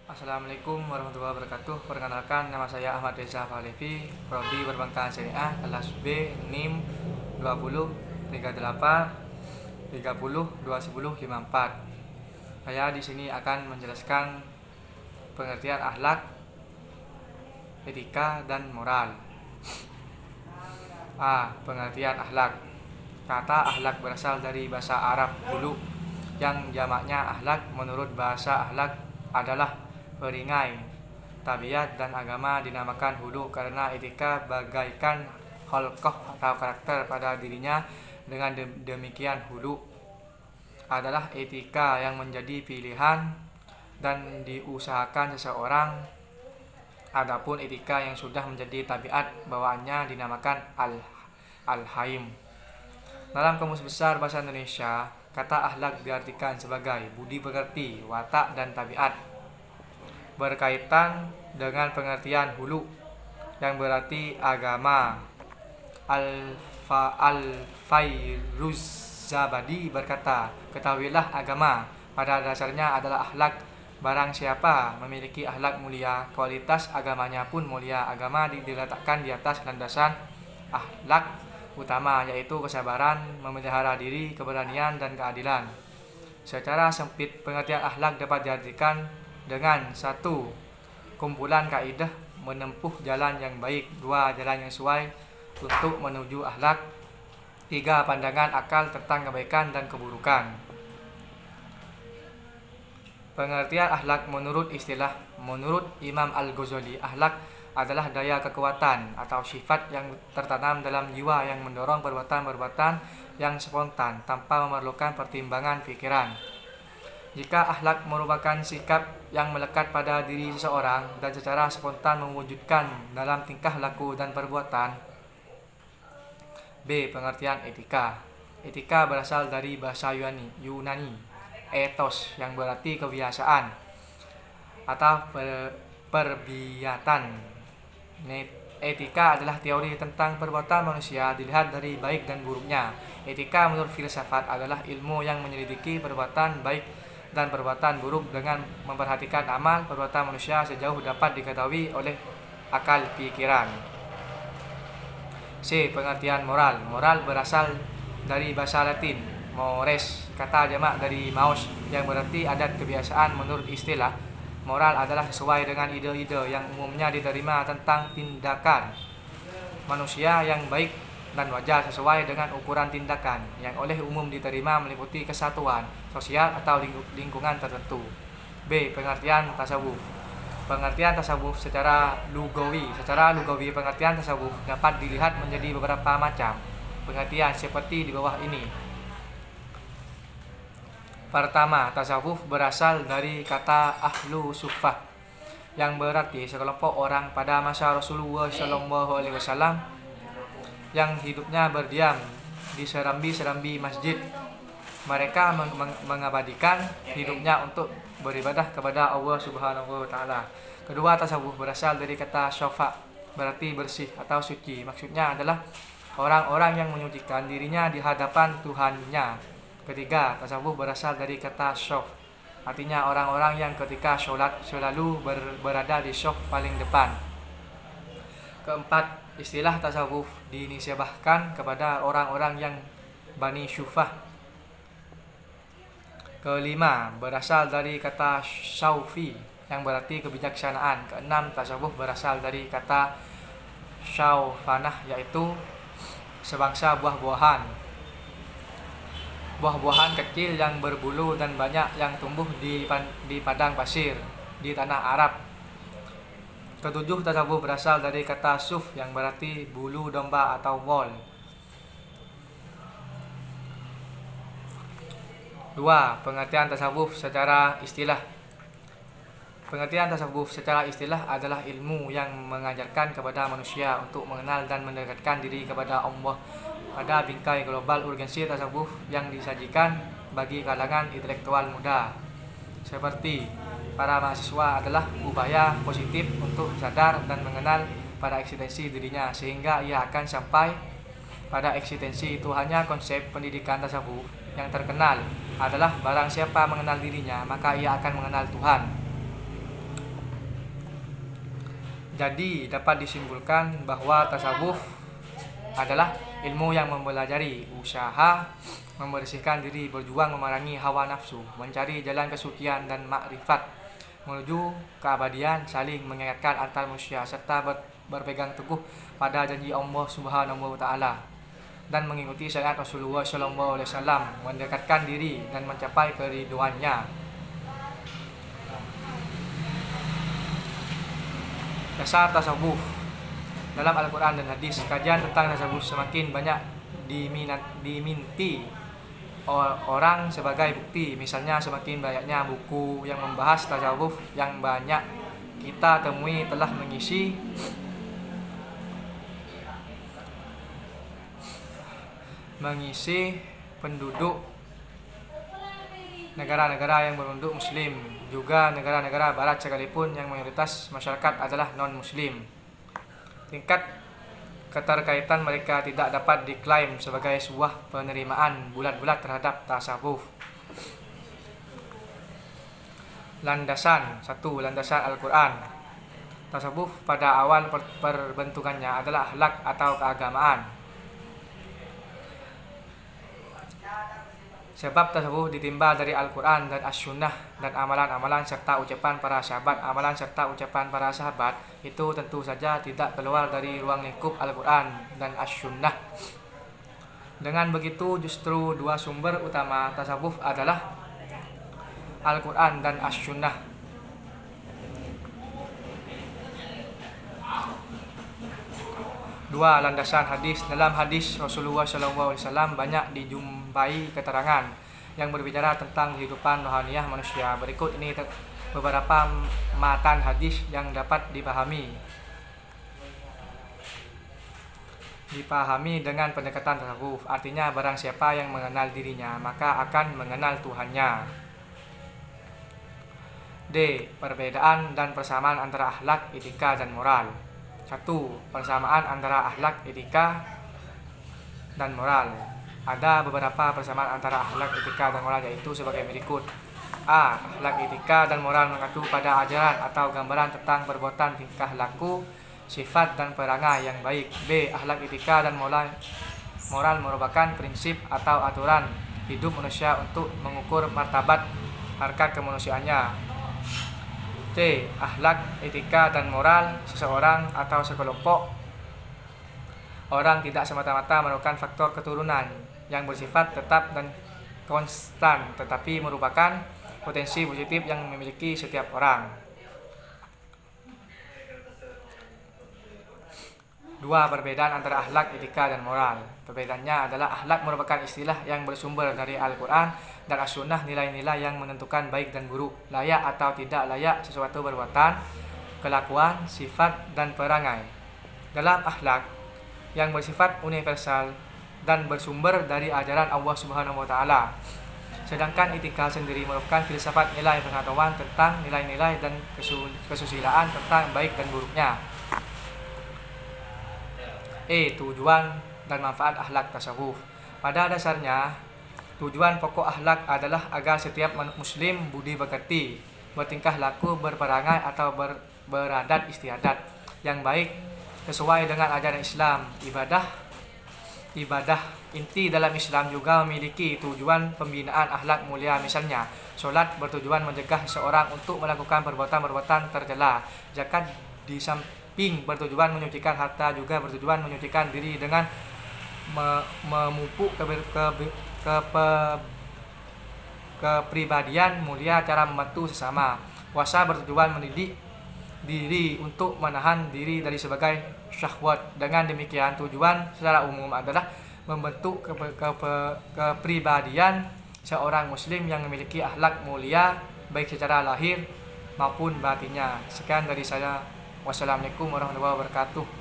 Assalamualaikum warahmatullahi wabarakatuh. Perkenalkan, nama saya Ahmad Reza Fahlevi, prodi Perbankan Syariah, kelas B, NIM 20 38 30 20 54. Saya di sini akan menjelaskan pengertian akhlak, etika, dan moral. Pengertian akhlak. Kata akhlak berasal dari bahasa Arab hulu yang jamaknya akhlak. Menurut bahasa akhlak adalah peringkai, tabiat, dan agama. Dinamakan hulu karena etika bagaikan kholqoh atau karakter pada dirinya. Dengan demikian hulu adalah etika yang menjadi pilihan dan diusahakan seseorang. Adapun etika yang sudah menjadi tabiat bawaannya dinamakan al-haim. Dalam Kamus Besar Bahasa Indonesia, kata akhlak diartikan sebagai budi pekerti, watak, dan tabiat. Berkaitan dengan pengertian hulu yang berarti agama, Al-Fairuzabadi berkata, ketahuilah agama pada dasarnya adalah akhlak. Barang siapa memiliki akhlak mulia, kualitas agamanya pun mulia. Agama diletakkan di atas landasan akhlak utama, yaitu kesabaran, memelihara diri, keberanian, dan keadilan. Secara sempit, pengertian akhlak dapat diartikan dengan 1. Kumpulan kaidah menempuh jalan yang baik. 2. Jalan yang sesuai untuk menuju akhlak. 3. Pandangan akal tentang kebaikan dan keburukan. Pengertian akhlak menurut Imam Al-Ghazali, akhlak adalah daya kekuatan atau sifat yang tertanam dalam jiwa yang mendorong perbuatan-perbuatan yang spontan tanpa memerlukan pertimbangan pikiran. Jika akhlak merupakan sikap yang melekat pada diri seseorang dan secara spontan mewujudkan dalam tingkah laku dan perbuatan. B. Pengertian etika. Etika berasal dari bahasa Yunani, ethos, yang berarti kebiasaan atau perbiatan. Etika adalah teori tentang perbuatan manusia dilihat dari baik dan buruknya. Etika menurut filsafat adalah ilmu yang menyelidiki perbuatan baik dan perbuatan buruk dengan memperhatikan amal perbuatan manusia sejauh dapat diketahui oleh akal pikiran. C. Pengertian moral. Moral berasal dari bahasa Latin mores, kata jamak dari maus, yang berarti adat kebiasaan. Menurut istilah, moral adalah sesuai dengan ide-ide yang umumnya diterima tentang tindakan manusia yang baik dan wajar sesuai dengan ukuran tindakan yang oleh umum diterima meliputi kesatuan sosial atau lingkungan tertentu. B. Pengertian tasawuf. Pengertian tasawuf secara lugawi. Pengertian tasawuf dapat dilihat menjadi beberapa macam pengertian seperti di bawah ini. Pertama, tasawuf berasal dari kata ahlu suffah yang berarti sekelompok orang pada masa Rasulullah SAW yang hidupnya berdiam di serambi-serambi masjid. Mereka mengabadikan hidupnya untuk beribadah kepada Allah Subhanahu wa Ta'ala. Kedua, tasawuf berasal dari kata syafa, berarti bersih atau suci. Maksudnya adalah orang-orang yang menyucikan dirinya di hadapan Tuhannya. Ketiga, tasawuf berasal dari kata syaf, artinya orang-orang yang ketika sholat selalu berada di syaf paling depan. Keempat, istilah tasawuf dinisbahkan kepada orang-orang yang Bani Syufah. Kelima, berasal dari kata syaufi yang berarti kebijaksanaan. Keenam, tasawuf berasal dari kata syaufanah, yaitu sebangsa buah-buahan kecil yang berbulu dan banyak yang tumbuh di padang pasir di tanah Arab. Ketujuh, tasawuf berasal dari kata suf yang berarti bulu domba atau wool. 2. Pengertian tasawuf secara istilah. Pengertian tasawuf secara istilah adalah ilmu yang mengajarkan kepada manusia untuk mengenal dan mendekatkan diri kepada Allah. Pada bingkai global, urgensi tasawuf yang disajikan bagi kalangan intelektual muda seperti para mahasiswa adalah upaya positif untuk sadar dan mengenal pada eksistensi dirinya, sehingga ia akan sampai pada eksistensi itu. Hanya konsep pendidikan tasawuf yang terkenal adalah barang siapa mengenal dirinya, maka ia akan mengenal Tuhan. Jadi dapat disimpulkan bahwa tasawuf adalah ilmu yang mempelajari usaha membersihkan diri, berjuang memerangi hawa nafsu, mencari jalan kesucian dan makrifat menuju keabadian, saling mengingatkan antar manusia serta berpegang teguh pada janji Allah Subhanahu wa taala dan mengikuti syariat Rasulullah sallallahu alaihi wasallam, mendekatkan diri dan mencapai keriduannya. Dasar tasawuf. Dalam Al-Quran dan hadis, kajian tentang tasawuf semakin banyak diminti orang sebagai bukti. Misalnya semakin banyaknya buku yang membahas tasawuf yang banyak kita temui telah mengisi penduduk negara-negara yang berpenduduk muslim, juga negara-negara barat sekalipun yang mayoritas masyarakat adalah non-muslim. Tingkat keterkaitan mereka tidak dapat diklaim sebagai sebuah penerimaan bulat-bulat terhadap tasawuf. Landasan 1. Landasan Al-Quran. Tasawuf pada awal perbentukannya adalah akhlak atau keagamaan. Sebab tasawuf ditimba dari Al-Quran dan As-Sunnah dan amalan-amalan serta ucapan para sahabat. Amalan serta ucapan para sahabat itu tentu saja tidak keluar dari ruang lingkup Al-Quran dan As-Sunnah. Dengan begitu justru dua sumber utama tasawuf adalah Al-Quran dan As-Sunnah. 2. Landasan hadis. Dalam hadis Rasulullah SAW banyak dijumpai keterangan yang berbicara tentang kehidupan rohaniah manusia. Berikut ini beberapa matan hadis yang dapat dipahami dengan pendekatan tasawuf. Artinya barang siapa yang mengenal dirinya maka akan mengenal Tuhannya. D. Perbedaan dan persamaan antara akhlak, etika, dan moral. 1. Persamaan antara akhlak, etika, dan moral. Ada beberapa persamaan antara akhlak, etika, dan moral, yaitu sebagai berikut. A. Akhlak, etika, dan moral mengacu pada ajaran atau gambaran tentang perbuatan, tingkah laku, sifat, dan perangai yang baik. B. Akhlak, etika, dan moral merupakan prinsip atau aturan hidup manusia untuk mengukur martabat harkat kemanusiaannya. C. Akhlak, etika, dan moral seseorang atau sekelompok orang tidak semata-mata merupakan faktor keturunan yang bersifat tetap dan konstan, tetapi merupakan potensi positif yang memiliki setiap orang. 2. Perbedaan antara akhlak, etika, dan moral. Perbedaannya adalah akhlak merupakan istilah yang bersumber dari Al-Quran dan As-Sunnah, nilai-nilai yang menentukan baik dan buruk, layak atau tidak layak sesuatu perbuatan, kelakuan, sifat, dan perangai. Dalam akhlak yang bersifat universal dan bersumber dari ajaran Allah Subhanahu wa taala. Sedangkan etika sendiri merupakan filsafat nilai pengetahuan tentang nilai-nilai dan kesusilaan tentang baik dan buruknya. Tujuan dan manfaat akhlak tasawuf. Pada dasarnya, tujuan pokok akhlak adalah agar setiap muslim budi pekerti, bertingkah laku, berperangai atau beradat istiadat yang baik sesuai dengan ajaran Islam. Ibadah inti dalam Islam juga memiliki tujuan pembinaan akhlak mulia. Misalnya, sholat bertujuan mencegah seseorang untuk melakukan perbuatan-perbuatan tercela. Zakat di samping bertujuan menyucikan harta juga bertujuan menyucikan diri dengan memupuk kepribadian mulia cara membantu sesama. Puasa bertujuan mendidik diri untuk menahan diri dari sebagai syahwat. Dengan demikian tujuan secara umum adalah membentuk kepribadian seorang muslim yang memiliki akhlak mulia baik secara lahir maupun batinnya. Sekian dari saya. Wassalamualaikum warahmatullahi wabarakatuh.